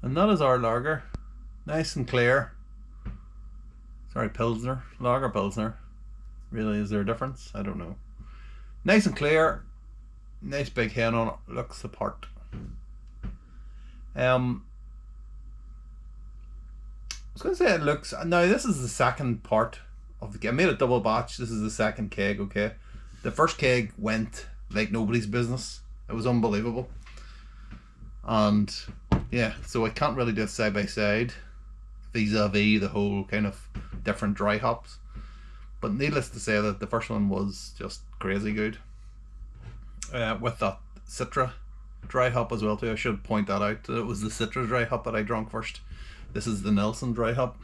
And that is our lager. Nice and clear. Sorry, Pilsner. Lager Pilsner. Really, is there a difference? I don't know. Nice and clear. Nice big head on it. Looks the part. I was going to say it looks... Now, this is the second part of the keg. I made a double batch. This is the second keg, okay? The first keg went like nobody's business. It was unbelievable. And yeah, so I can't really do it side by side vis-a-vis the whole kind of different dry hops. But needless to say that the first one was just crazy good. With that Citra dry hop as well too. I should point that out. It was the Citra dry hop that I drank first. This is the Nelson dry hop.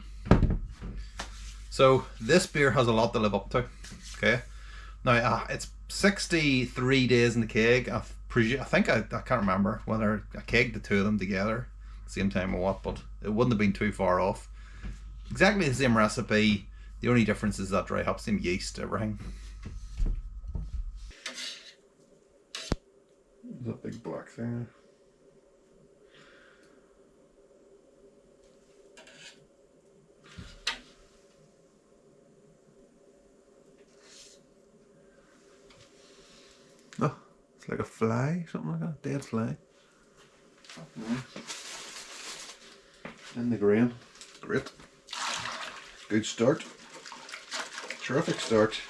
So this beer has a lot to live up to. Okay. Now it's 63 days in the keg. I think I can't remember whether I kegged the two of them together at the same time or what, but it wouldn't have been too far off. Exactly the same recipe. The only difference is that dry hop, same yeast, everything. That big black thing. Oh, it's like a fly, something like that, dead fly. In the grain. Great. Good start. Terrific start.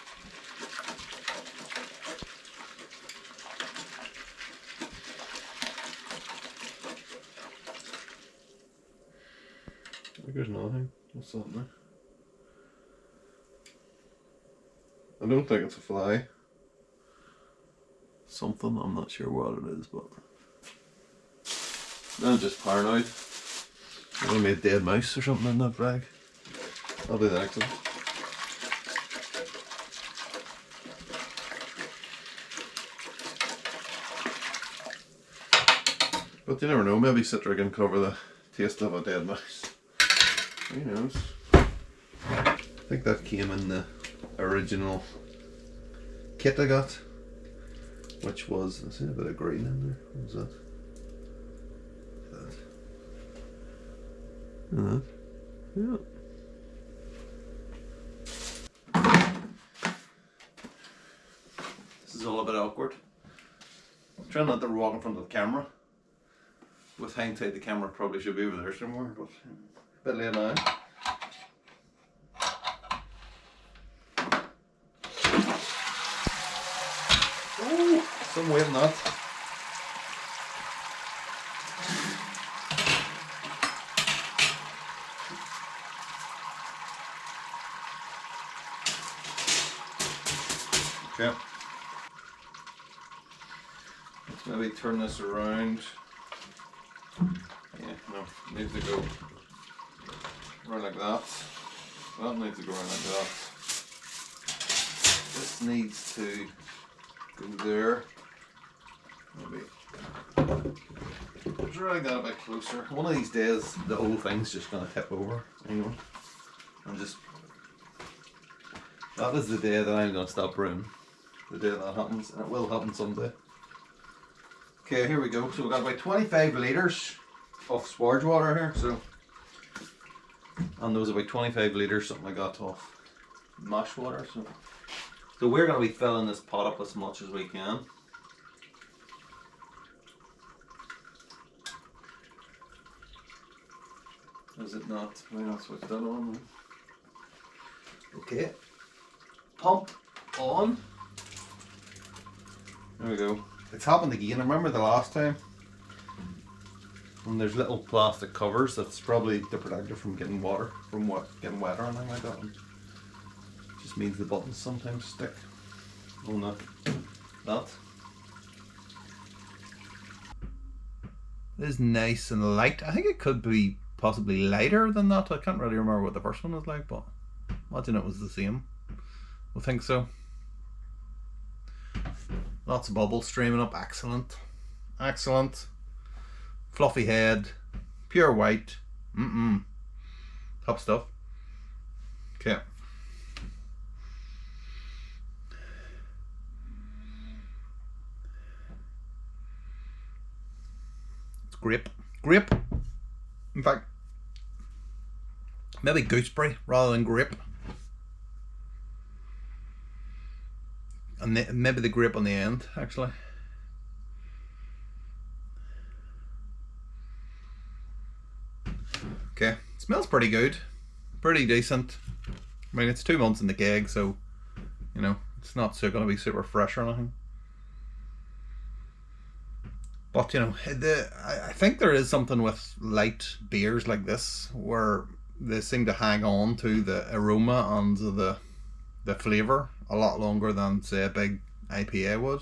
I think there's nothing. What's that now? I don't think it's a fly. Something, I'm not sure what it is, but I'm just paranoid. I made a dead mouse or something in that bag. That'll be the next one. But you never know, maybe Citra can cover the taste of a dead mouse. Who knows? I think that came in the original kit I got, which was, I see a bit of green in there. What was that? That. Yeah. This is all a bit awkward. I'm trying not to walk in front of the camera. With hindsight, the camera probably should be over there somewhere, but a bit late now. Oh, some weight in that. Okay. Let's maybe turn this around. Yeah, no, needs to go around like that. That needs to go around like that. This needs to go there. Maybe drag that a bit closer. One of these days the whole thing's just gonna tip over. Anyway. And just, that is the day that I'm gonna stop brewing. The day that happens, and it will happen someday. Okay, here we go. So we've got about 25 litres of sparge water here, so, and there was about 25 litres, something like that, of mash water. So we're going to be filling this pot up as much as we can. Is it not? Why not switch that on? Okay. Pump on. There we go. It's happened again. I remember the last time. And there's little plastic covers. That's probably to protect it from getting water, from getting wet or anything like that. And just means the buttons sometimes stick on that. It is nice and light. I think it could be possibly lighter than that. I can't really remember what the first one was like, but imagine it was the same. I think so. Lots of bubbles streaming up. Excellent. Excellent. Fluffy head. Pure white. Top stuff. Okay. It's grape. Grape. In fact, maybe gooseberry rather than grape. And maybe the grape on the end, actually. Okay, smells pretty good. Pretty decent. I mean, it's 2 months in the keg, so, you know, it's not so going to be super fresh or anything. But, you know, I think there is something with light beers like this where they seem to hang on to the aroma and the flavour a lot longer than, say, a big IPA would.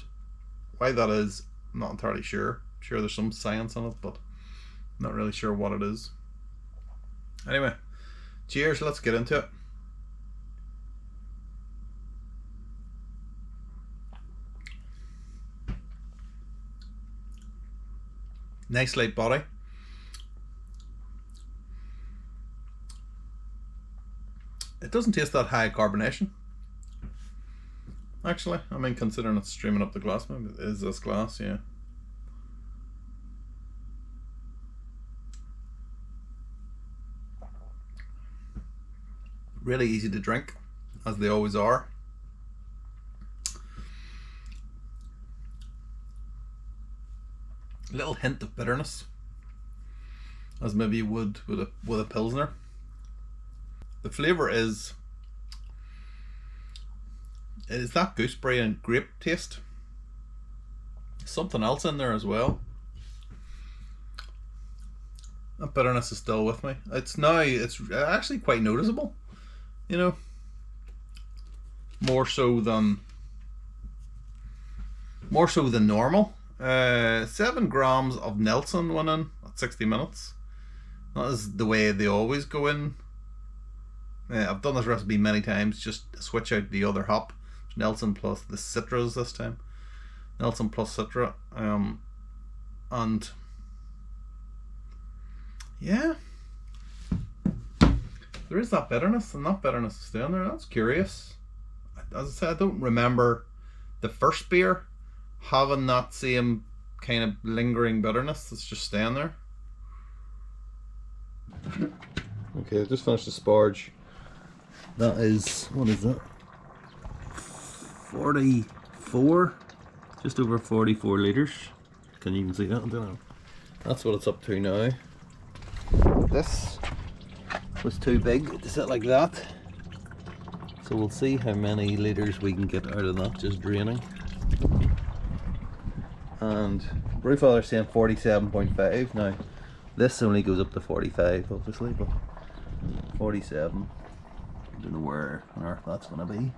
Why that is, I'm not entirely sure. I'm sure there's some science in it, but I'm not really sure what it is. Anyway, cheers, let's get into it. Nice light body. It doesn't taste that high carbonation. Actually, I mean, considering it's streaming up the glass, maybe it is this glass, yeah. Really easy to drink, as they always are. A little hint of bitterness, as maybe you would with a Pilsner. The flavour is that gooseberry and grape taste. Something else in there as well. That bitterness is still with me. It's actually quite noticeable, you know, more so than normal. 7 grams of Nelson went in at 60 minutes. That is the way they always go in. I've done this recipe many times, just switch out the other hop. Nelson plus the Citras this time. Nelson plus Citra. And yeah, there is that bitterness, and that bitterness is staying there. That's curious. As I said, I don't remember the first beer having that same kind of lingering bitterness that's just staying there. Okay, I just finished the sparge. That is, what is that? 44, just over 44 litres. Can you even see that? I don't know. That's what it's up to now. This was too big to sit like that, so we'll see how many litres we can get out of that just draining. And Brewfather's saying 47.5. Now this only goes up to 45 obviously, but 47, I don't know where on earth that's going to be.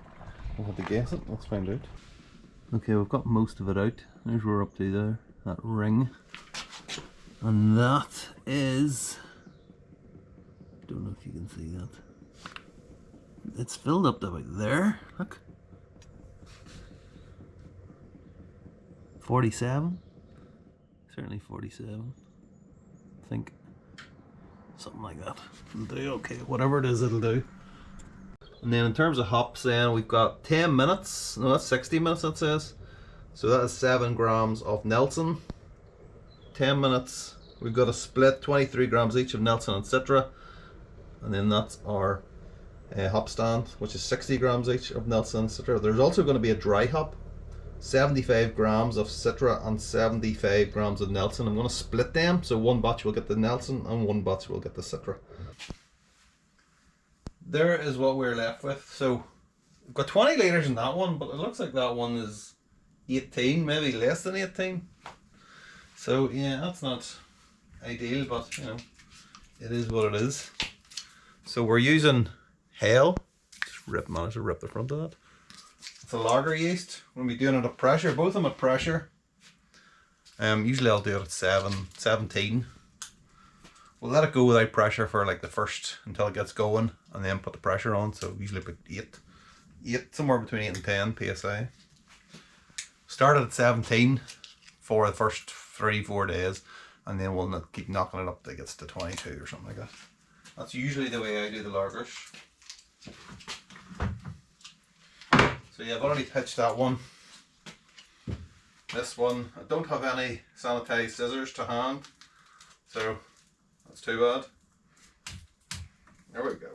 We'll have to guess it, let's find out. Okay, we've got most of it out. There's where we're up to there, that ring. And that is, don't know if you can see that. It's filled up to about there, look. 47, certainly 47, I think, something like that. It'll do, okay, whatever it is, it'll do. And then in terms of hops, then we've got 10 minutes, no, that's 60 minutes that says. So that is 7 grams of Nelson. 10 minutes, we've got a split 23 grams each of Nelson and Citra. And then that's our hop stand, which is 60 grams each of Nelson and Citra. There's also going to be a dry hop, 75 grams of Citra and 75 grams of Nelson. I'm going to split them, so one batch will get the Nelson and one batch will get the Citra. There is what we're left with. So we've got 20 litres in that one, but it looks like that one is 18, maybe less than 18. So yeah, that's not ideal, but you know, it is what it is. So we're using Hale. Just managed to rip the front of that. It's a lager yeast. We'll be doing it at pressure, both of them at pressure. Usually I'll do it at 17. We'll let it go without pressure for like the first, until it gets going, and then put the pressure on. So usually about 8, somewhere between 8 and 10 psi. Started at 17 for the first 3-4 days, and then we'll keep knocking it up till it gets to 22 or something like that. That's usually the way I do the lagers. So yeah, I've already pitched that one. This one, I don't have any sanitized scissors to hand, so too bad. There we go.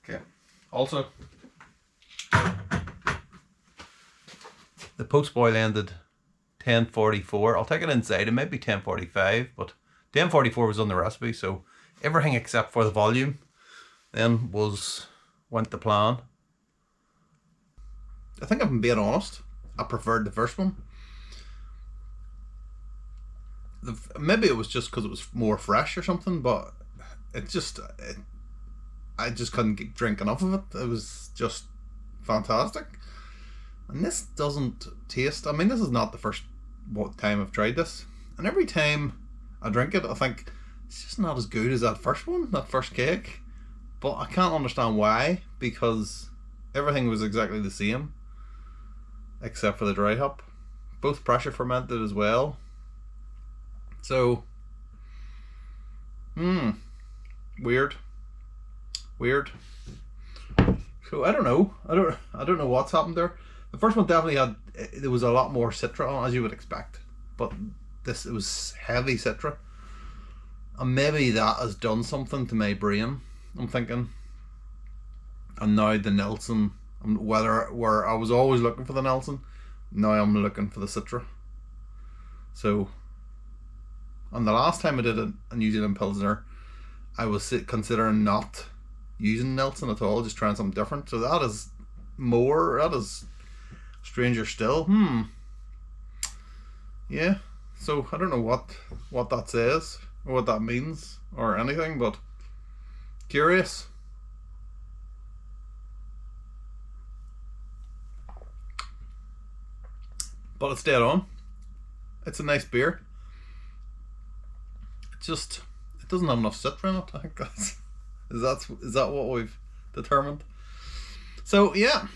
Okay. Also, the post boil ended 10:44. I'll take it inside. It might be 10:45, but 10:44 was on the recipe, so everything except for the volume then went to plan. I think if I'm being honest, I preferred the first one. Maybe it was just because it was more fresh or something, but I just couldn't drink enough of it. It was just fantastic. And this doesn't taste, I mean, this is not the first time I've tried this, and every time I drink it I think it's just not as good as that first one, that first keg. But I can't understand why, because everything was exactly the same except for the dry hop. Both pressure fermented as well. So, weird. So I don't know. I don't know what's happened there. The first one definitely there was a lot more Citra on, as you would expect, but it was heavy Citra, and maybe that has done something to my brain, I'm thinking. And now the Nelson, where I was always looking for the Nelson, now I'm looking for the Citra. So, and the last time I did a New Zealand Pilsner, I was considering not using Nelson at all, just trying something different. So that is stranger still. Yeah. So I don't know what that says or what that means or anything, but curious. But it's dead on. It's a nice beer. It doesn't have enough Citra in it. I think is that what we've determined. So yeah,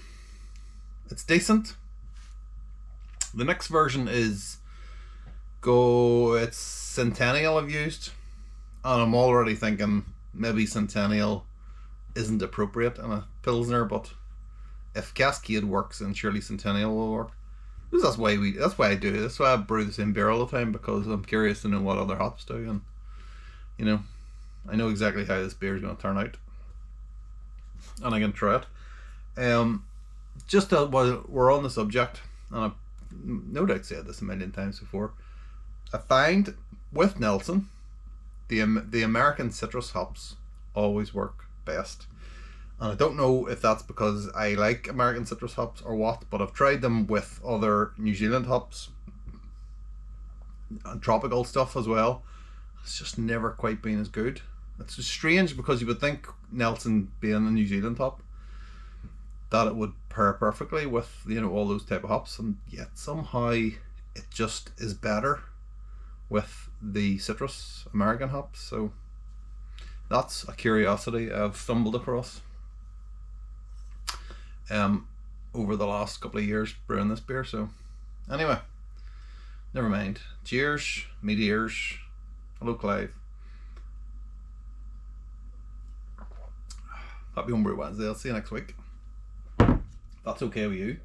it's decent. The next version is it's Centennial I've used, and I'm already thinking maybe Centennial isn't appropriate in a Pilsner, but if Cascade works, then surely Centennial will work. That's why I do it. That's why I brew the same beer all the time, because I'm curious to know what other hops do, and I know exactly how this beer is going to turn out, and I can try it. Just while we're on the subject, and I've no doubt said this a million times before, I find with Nelson, the American citrus hops always work best. And I don't know if that's because I like American citrus hops or what, but I've tried them with other New Zealand hops and tropical stuff as well. It's just never quite been as good. It's strange, because you would think Nelson being a New Zealand hop that it would pair perfectly with all those type of hops, and yet somehow it just is better with the citrus American hops. So that's a curiosity I've stumbled across over the last couple of years brewing this beer. So anyway, never mind. Cheers, meteors. Hello, Clive. Happy Homebrew Wednesday. I'll see you next week. That's okay with you.